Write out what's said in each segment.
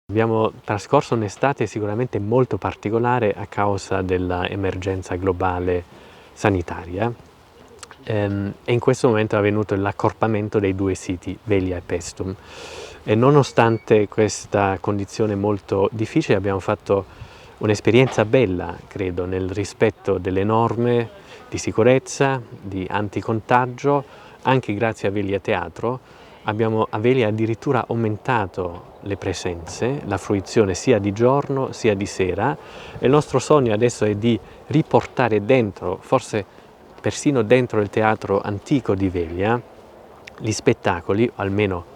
Abbiamo trascorso un'estate sicuramente molto particolare a causa dell'emergenza globale sanitaria e in questo momento è avvenuto l'accorpamento dei due siti, Velia e Paestum. E nonostante questa condizione molto difficile abbiamo fatto un'esperienza bella, credo, nel rispetto delle norme di sicurezza, di anticontagio, anche grazie a Velia Teatro. Abbiamo a Velia addirittura aumentato le presenze, la fruizione sia di giorno sia di sera e il nostro sogno adesso è di riportare dentro, forse persino dentro il teatro antico di Velia, gli spettacoli, o almeno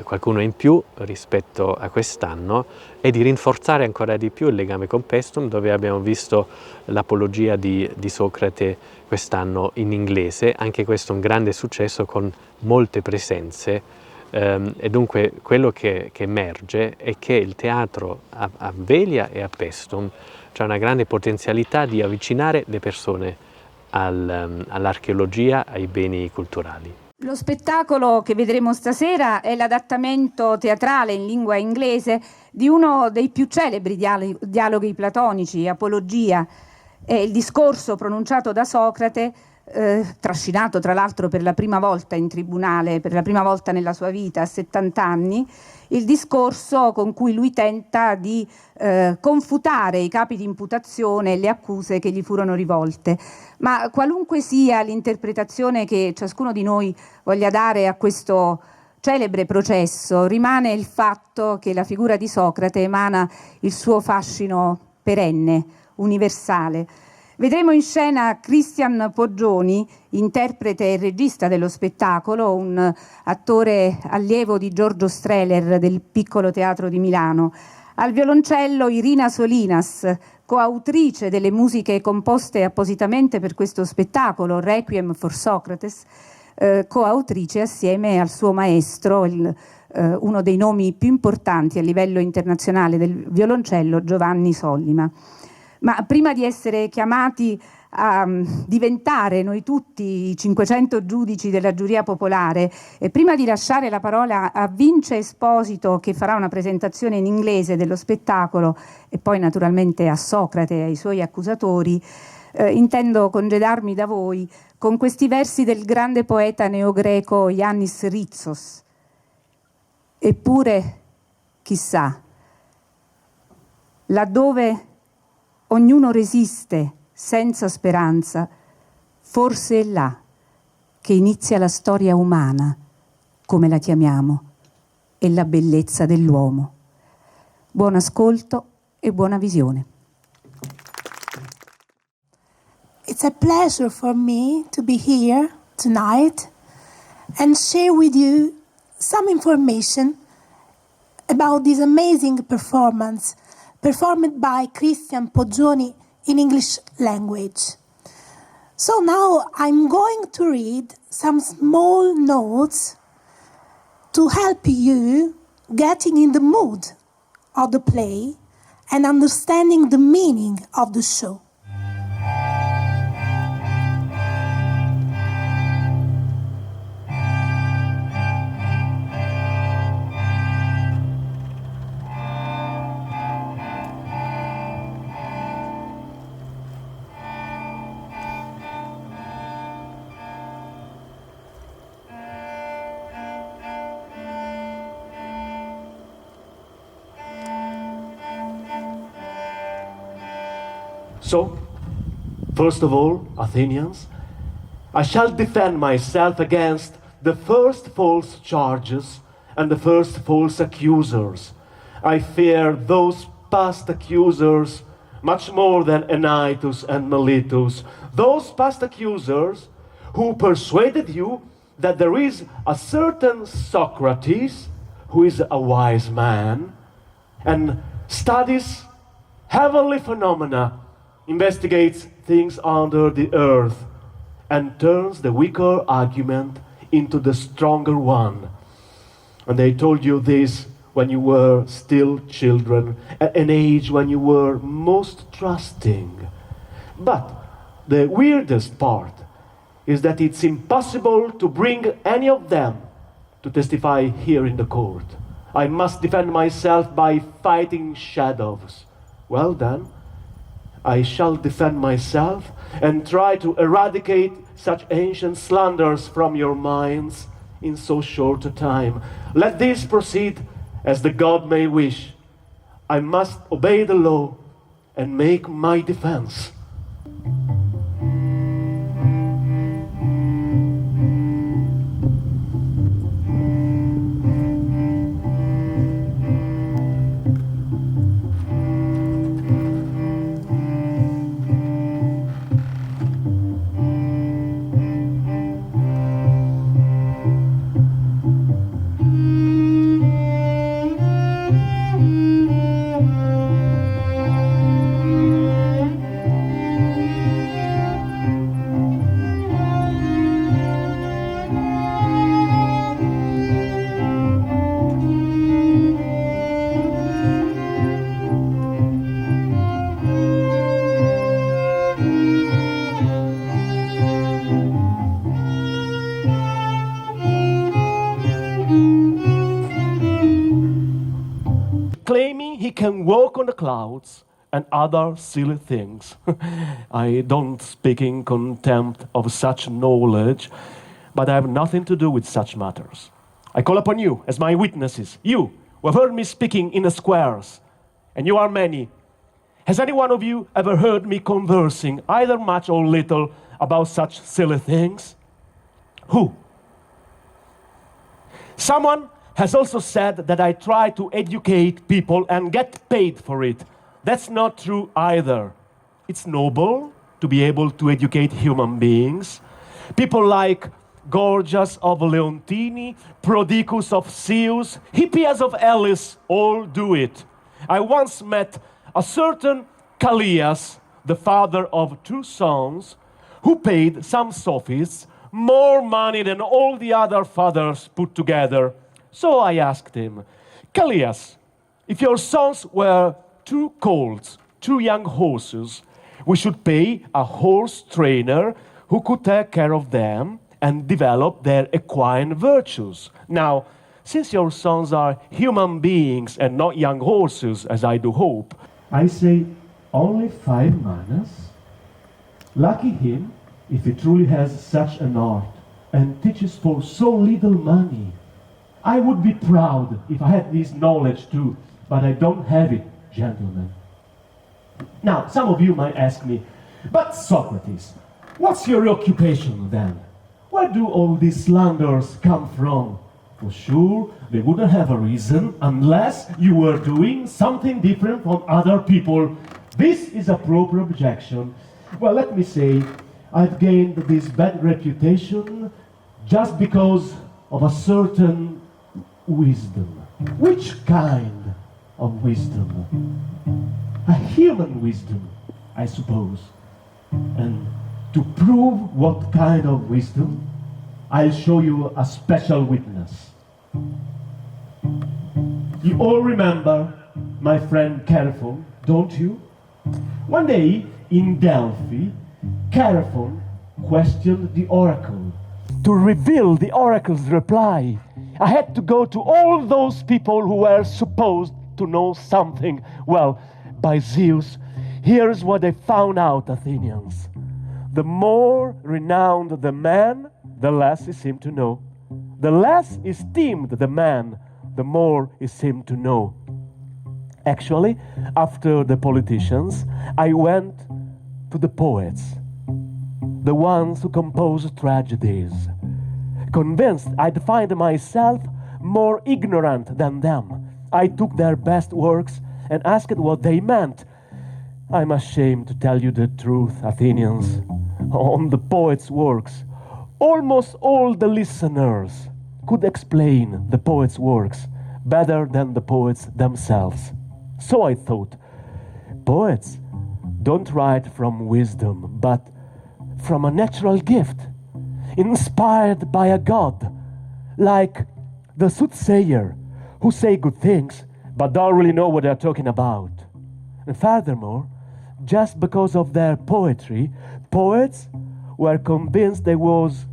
qualcuno in più rispetto a quest'anno, e di rinforzare ancora di più il legame con Paestum, dove abbiamo visto l'apologia di Socrate quest'anno in inglese, anche questo un grande successo con molte presenze, e dunque quello che emerge è che il teatro a Velia e a Paestum c'è una grande potenzialità di avvicinare le persone all'archeologia, ai beni culturali. Lo spettacolo che vedremo stasera è l'adattamento teatrale in lingua inglese di uno dei più celebri dialoghi platonici, Apologia. È il discorso pronunciato da Socrate, trascinato tra l'altro per la prima volta in tribunale, per la prima volta nella sua vita a 70 anni, il discorso con cui lui tenta di confutare i capi di imputazione e le accuse che gli furono rivolte. Ma qualunque sia l'interpretazione che ciascuno di noi voglia dare a questo celebre processo, rimane il fatto che la figura di Socrate emana il suo fascino perenne, universale. Vedremo in scena Christian Poggioni, interprete e regista dello spettacolo, un attore allievo di Giorgio Strehler del Piccolo Teatro di Milano. Al violoncello Irina Solinas, coautrice delle musiche composte appositamente per questo spettacolo, Requiem for Socrates, coautrice assieme al suo maestro, uno dei nomi più importanti a livello internazionale del violoncello, Giovanni Sollima. Ma prima di essere chiamati a diventare noi tutti i 500 giudici della giuria popolare e prima di lasciare la parola a Vince Esposito, che farà una presentazione in inglese dello spettacolo, e poi naturalmente a Socrate e ai suoi accusatori, intendo congedarmi da voi con questi versi del grande poeta neogreco Yannis Ritsos. Eppure, chissà, laddove ognuno resiste senza speranza, forse è là che inizia la storia umana, come la chiamiamo, e la bellezza dell'uomo. Buon ascolto e buona visione. It's a pleasure for me to be here tonight and share with you some information about this amazing performance performed by Christian Poggioni in English language. So now I'm going to read some small notes to help you getting in the mood of the play and understanding the meaning of the show. So, first of all, Athenians, I shall defend myself against the first false charges and the first false accusers. I fear those past accusers much more than Anytus and Meletus. Those past accusers who persuaded you that there is a certain Socrates who is a wise man and studies heavenly phenomena, investigates things under the earth, and turns the weaker argument into the stronger one. And they told you this when you were still children, at an age when you were most trusting. But the weirdest part is that it's impossible to bring any of them to testify here in the court. I must defend myself by fighting shadows. Well then, I shall defend myself and try to eradicate such ancient slanders from your minds in so short a time. Let this proceed as the God may wish. I must obey the law and make my defense. Claiming he can walk on the clouds and other silly things. I don't speak in contempt of such knowledge, but I have nothing to do with such matters. I call upon you as my witnesses, you who have heard me speaking in the squares, and you are many. Has any one of you ever heard me conversing, either much or little, about such silly things? Who? Someone has also said that I try to educate people and get paid for it. That's not true either. It's noble to be able to educate human beings. People like Gorgias of Leontini, Prodicus of Zeus, Hippias of Elis all do it. I once met a certain Callias, the father of 2 sons, who paid some sophists more money than all the other fathers put together. So I asked him, Callias, if your sons were 2 colts, 2 young horses, we should pay a horse trainer who could take care of them and develop their equine virtues. Now, since your sons are human beings and not young horses, as I do hope, I say only 5 manas. Lucky him if he truly has such an art and teaches for so little money. I would be proud if I had this knowledge too, but I don't have it, gentlemen. Now, some of you might ask me, but Socrates, what's your occupation then? Where do all these slanders come from? For sure, they wouldn't have a reason unless you were doing something different from other people. This is a proper objection. Well, let me say, I've gained this bad reputation just because of a certain wisdom. Which kind of wisdom? A human wisdom, I suppose. And to prove what kind of wisdom, I'll show you a special witness. You all remember my friend Chaerephon, don't you? One day in Delphi, Chaerephon questioned the oracle. To reveal the oracle's reply, I had to go to all those people who were supposed to know something. Well, by Zeus, here's what they found out, Athenians. The more renowned the man, the less he seemed to know. The less esteemed the man, the more he seemed to know. Actually, after the politicians, I went to the poets, the ones who compose tragedies. Convinced I'd find myself more ignorant than them, I took their best works and asked what they meant. I'm ashamed to tell you the truth, Athenians. On the poets' works, almost all the listeners could explain the poets' works better than the poets themselves. So I thought, poets don't write from wisdom, but from a natural gift, inspired by a god, like the soothsayer who say good things but don't really know what they're talking about. And furthermore, just because of their poetry, poets were convinced they was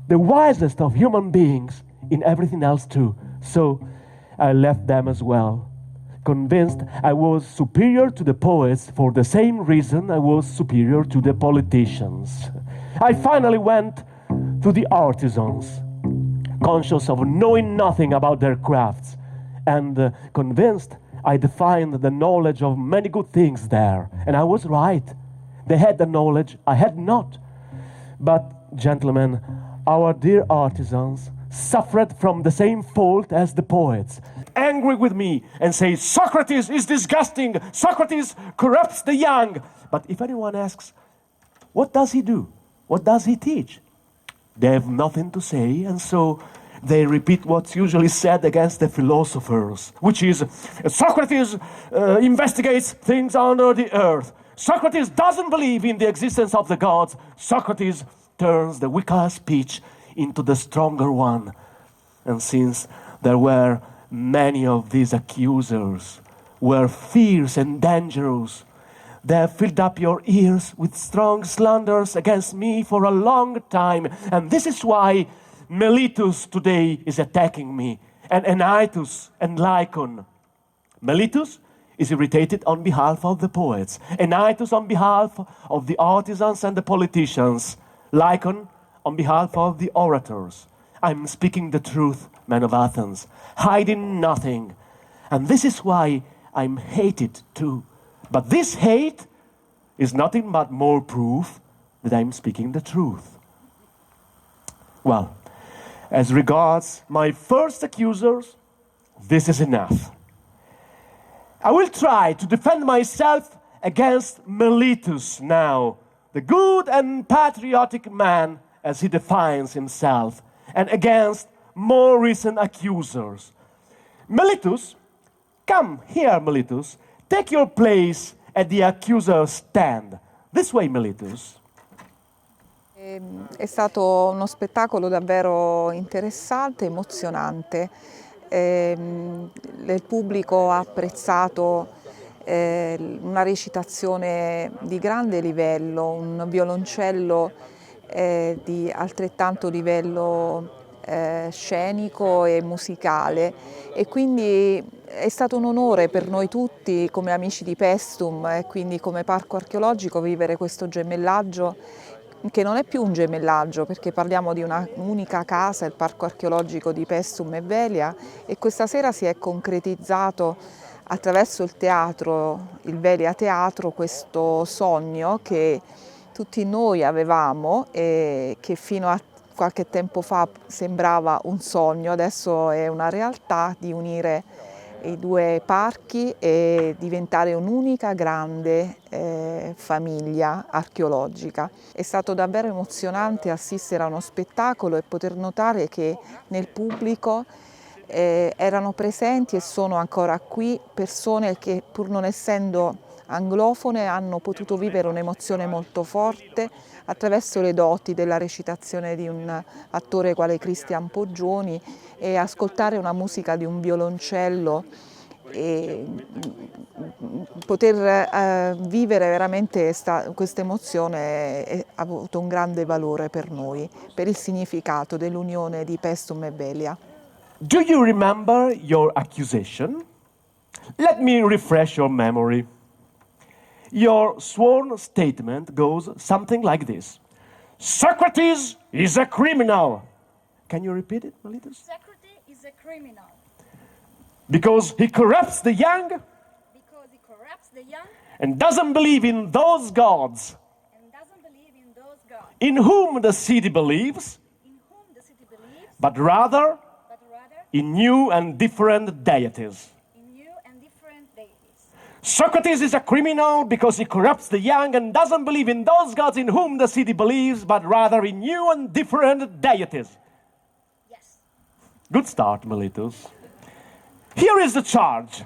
the wisest of human beings in everything else too. So I left them as well, convinced I was superior to the poets for the same reason I was superior to the politicians. I finally went to the artisans, conscious of knowing nothing about their crafts, and convinced I defined the knowledge of many good things there. And I was right. They had the knowledge, I had not. But, gentlemen, our dear artisans suffered from the same fault as the poets. Angry with me and say, Socrates is disgusting, Socrates corrupts the young. But if anyone asks, what does he do? What does he teach? They have nothing to say, and so they repeat what's usually said against the philosophers, which is, Socrates investigates things under the earth. Socrates doesn't believe in the existence of the gods. Socrates turns the weaker speech into the stronger one. And since there were many of these accusers, were fierce and dangerous, they have filled up your ears with strong slanders against me for a long time. And this is why Meletus today is attacking me, and Anytus and Lycon. Meletus is irritated on behalf of the poets, Anytus on behalf of the artisans and the politicians, Lycon on behalf of the orators. I'm speaking the truth, men of Athens, hiding nothing. And this is why I'm hated too. But this hate is nothing but more proof that I'm speaking the truth. Well, as regards my first accusers, this is enough. I will try to defend myself against Meletus now, the good and patriotic man as he defines himself, and against more recent accusers. Meletus, come here, Meletus. Take your place at the accuser's stand. This way, Meletus. È stato uno spettacolo davvero interessante, emozionante. Il pubblico ha apprezzato una recitazione di grande livello, un violoncello di altrettanto livello scenico e musicale, e quindi è stato un onore per noi tutti come amici di Paestum e quindi come parco archeologico vivere questo gemellaggio, che non è più un gemellaggio perché parliamo di un'unica casa, il parco archeologico di Paestum e Velia, e questa sera si è concretizzato attraverso il teatro, il Velia Teatro, questo sogno che tutti noi avevamo e che fino a qualche tempo fa sembrava un sogno, adesso è una realtà, di unire i due parchi e diventare un'unica grande famiglia archeologica. È stato davvero emozionante assistere a uno spettacolo e poter notare che nel pubblico erano presenti e sono ancora qui persone che, pur non essendo anglofone, hanno potuto vivere un'emozione molto forte attraverso le doti della recitazione di un attore quale Cristian Poggioni e ascoltare una musica di un violoncello e poter vivere veramente questa emozione ha avuto un grande valore per noi, per il significato dell'unione di Paestum e Velia. Do you remember your accusation? Let me refresh your memory. Your sworn statement goes something like this. Socrates is a criminal. Can you repeat it, Meletus? Socrates is a criminal. Because he corrupts the young? Because he corrupts and doesn't believe in those gods in whom the city believes, but rather in new and different deities. Socrates is a criminal because he corrupts the young and doesn't believe in those gods in whom the city believes, but rather in new and different deities. Yes. Good start, Miletus. Here is the charge.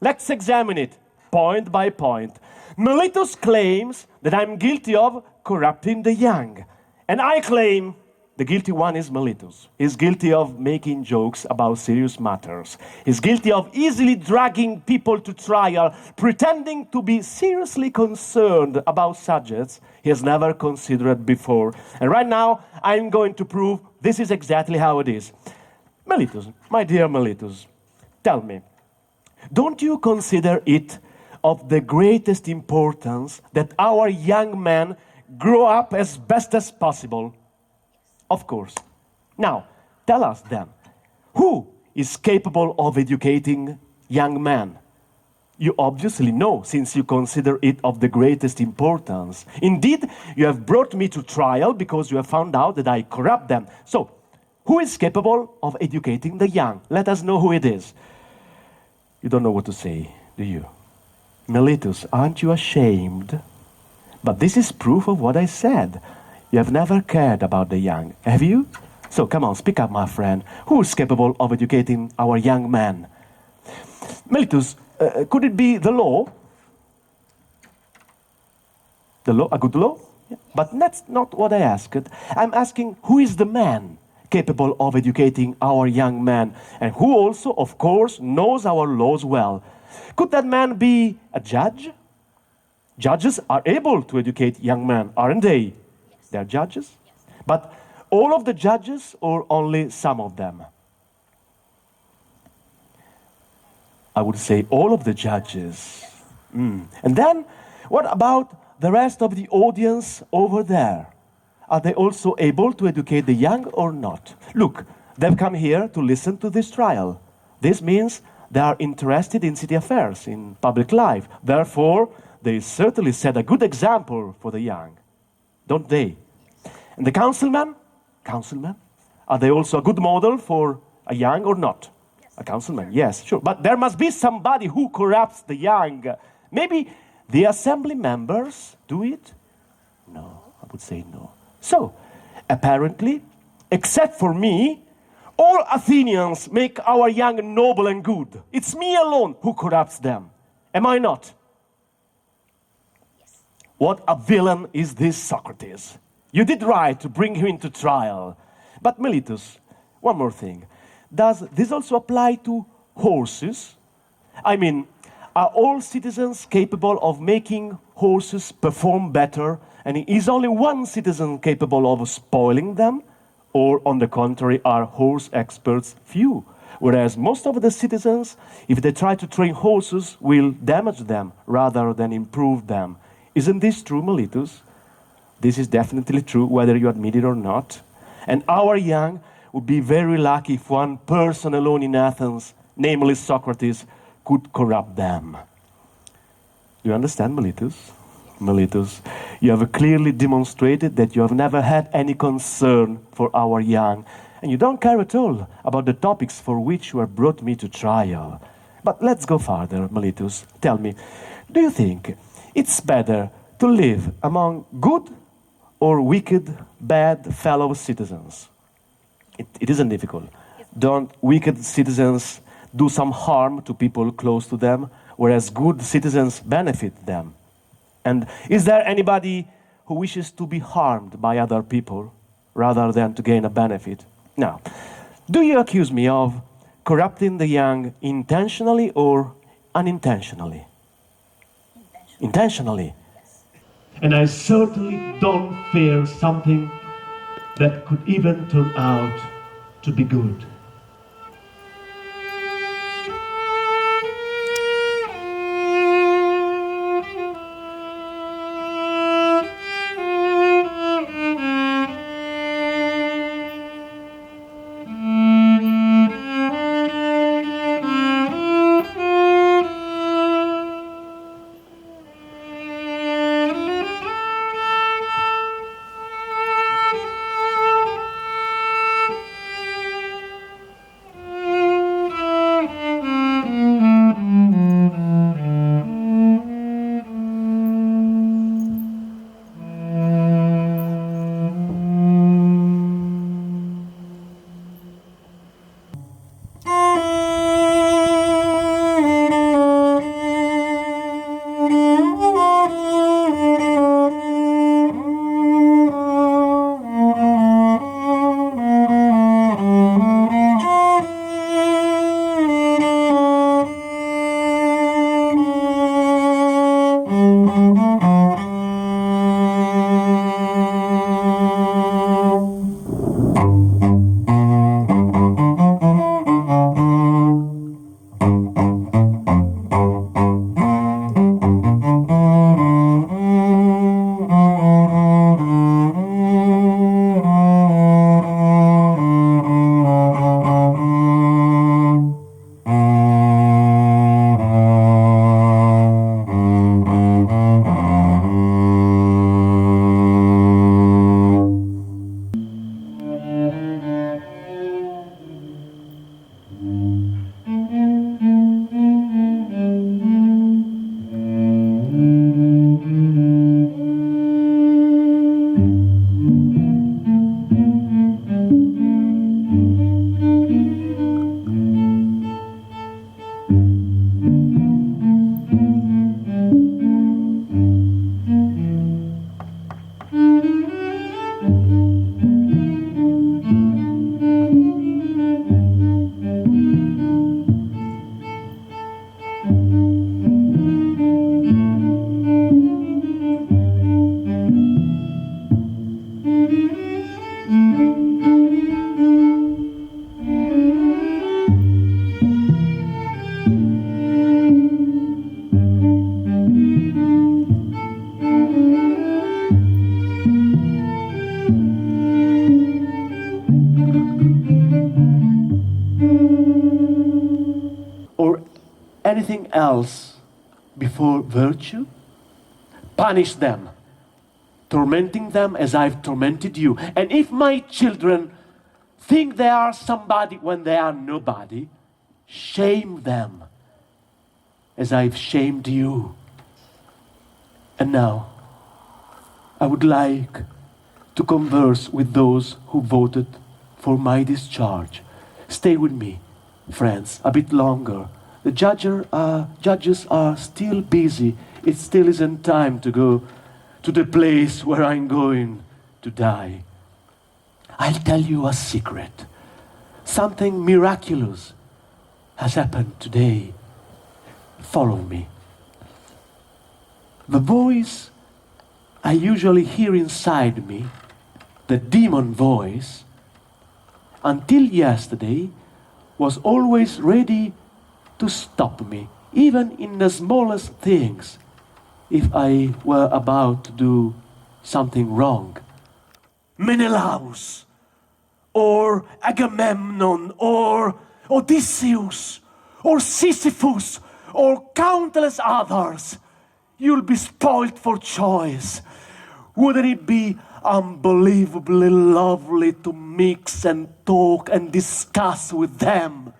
Let's examine it point by point. Miletus claims that I'm guilty of corrupting the young, and I claim the guilty one is Miletus. He's guilty of making jokes about serious matters. He's guilty of easily dragging people to trial, pretending to be seriously concerned about subjects he has never considered before. And right now, I'm going to prove this is exactly how it is. Miletus, my dear Miletus, tell me, don't you consider it of the greatest importance that our young men grow up as best as possible? Of course. Now, tell us then, who is capable of educating young men? You obviously know, since you consider it of the greatest importance. Indeed, you have brought me to trial because you have found out that I corrupt them. So, who is capable of educating the young? Let us know who it is. You don't know what to say, do you? Miletus, aren't you ashamed? But this is proof of what I said. You have never cared about the young, have you? So come on, speak up, my friend. Who is capable of educating our young men? Miletus, could it be the law? The law, a good law? Yeah. But that's not what I asked. I'm asking, who is the man capable of educating our young men, and who also, of course, knows our laws well? Could that man be a judge? Judges are able to educate young men, aren't they? They're judges? But all of the judges or only some of them? I would say all of the judges. And then, what about the rest of the audience over there? Are they also able to educate the young or not? Look, they've come here to listen to this trial. This means they are interested in city affairs, in public life. Therefore, they certainly set a good example for the young, don't they? And the councilmen, are they also a good model for a young or not? Yes. A councilman, yes, sure. But there must be somebody who corrupts the young. Maybe the assembly members do it? No, I would say no. So, apparently, except for me, all Athenians make our young noble and good. It's me alone who corrupts them. Am I not? Yes. What a villain is this Socrates. You did right to bring him into trial. But Miletus, one more thing. Does this also apply to horses? I mean, are all citizens capable of making horses perform better, and is only one citizen capable of spoiling them? Or, on the contrary, are horse experts few? Whereas most of the citizens, if they try to train horses, will damage them rather than improve them. Isn't this true, Miletus? This is definitely true, whether you admit it or not. And our young would be very lucky if one person alone in Athens, namely Socrates, could corrupt them. Do you understand, Miletus? Miletus, you have clearly demonstrated that you have never had any concern for our young, and you don't care at all about the topics for which you have brought me to trial. But let's go further, Miletus. Tell me, do you think it's better to live among good or wicked, bad fellow citizens? It isn't difficult. Don't wicked citizens do some harm to people close to them, whereas good citizens benefit them? And is there anybody who wishes to be harmed by other people rather than to gain a benefit? Now, do you accuse me of corrupting the young intentionally or unintentionally? Intentionally. Yes. And I certainly don't fear something that could even turn out to be good. anything else before virtue? Punish them, tormenting them as I've tormented you. And if my children think they are somebody when they are nobody, shame them as I've shamed you. And now, I would like to converse with those who voted for my discharge. Stay with me, friends, a bit longer. The judges are still busy. It still isn't time to go to the place where I'm going to die. I'll tell you a secret. Something miraculous has happened today. Follow me. The voice I usually hear inside me, the demon voice, until yesterday was always ready to stop me, even in the smallest things, if I were about to do something wrong. Menelaus, or Agamemnon, or Odysseus, or Sisyphus, or countless others, you'll be spoiled for choice. Wouldn't it be unbelievably lovely to mix and talk and discuss with them?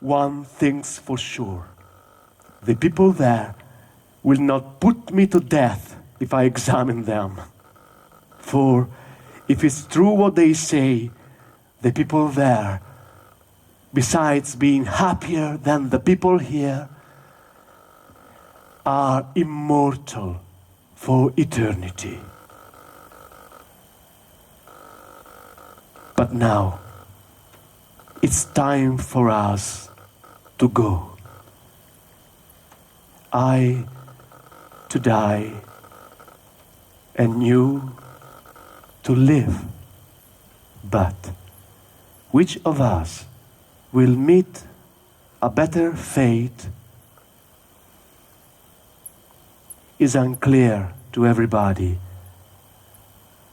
One thing's for sure, the people there will not put me to death if I examine them. For if it's true what they say, the people there, besides being happier than the people here, are immortal for eternity. But now, it's time for us to go. I to die, and you to live. But which of us will meet a better fate is unclear to everybody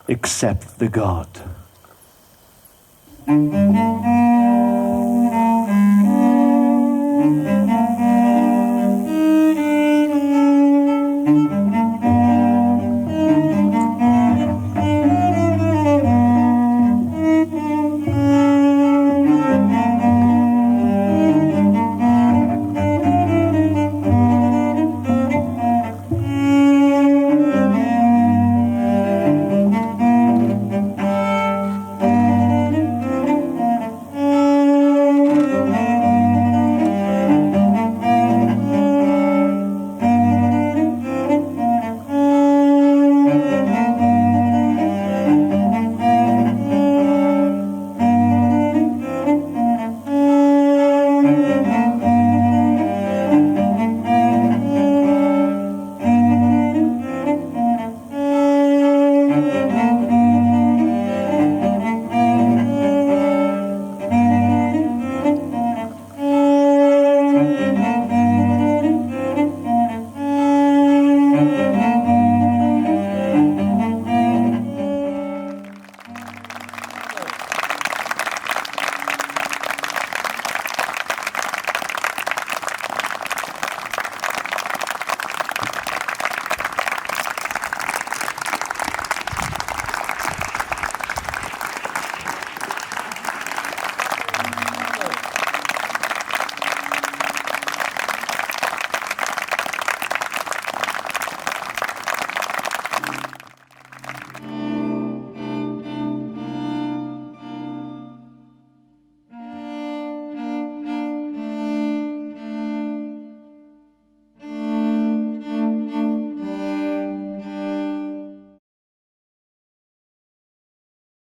except the God.